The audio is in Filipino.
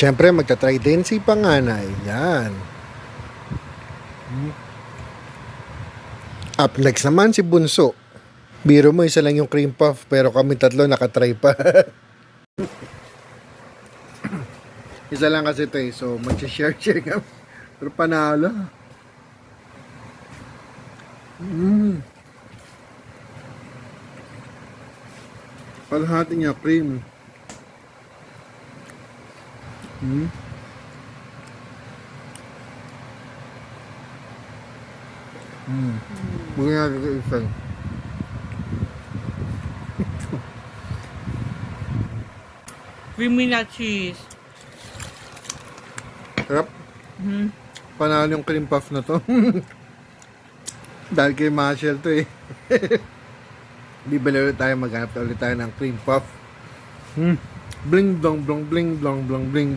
Siyempre, magta-try din si panganay. Yan. Up next naman si Bunso. Biro mo, isa lang yung cream puff, pero kami tatlo nakatry pa. Isa lang kasi ito eh, so mag-share kami. Pero panalo. Palahati niya, cream. Bugyan natin ito isa. Creamy na cheese. Sarap. Panalo yung cream puff na to. Dahil kay Marshall to eh. Bibili ulit tayo, maghanap ulit tayo ng cream puff. Bling blong blong bling blong blong bling.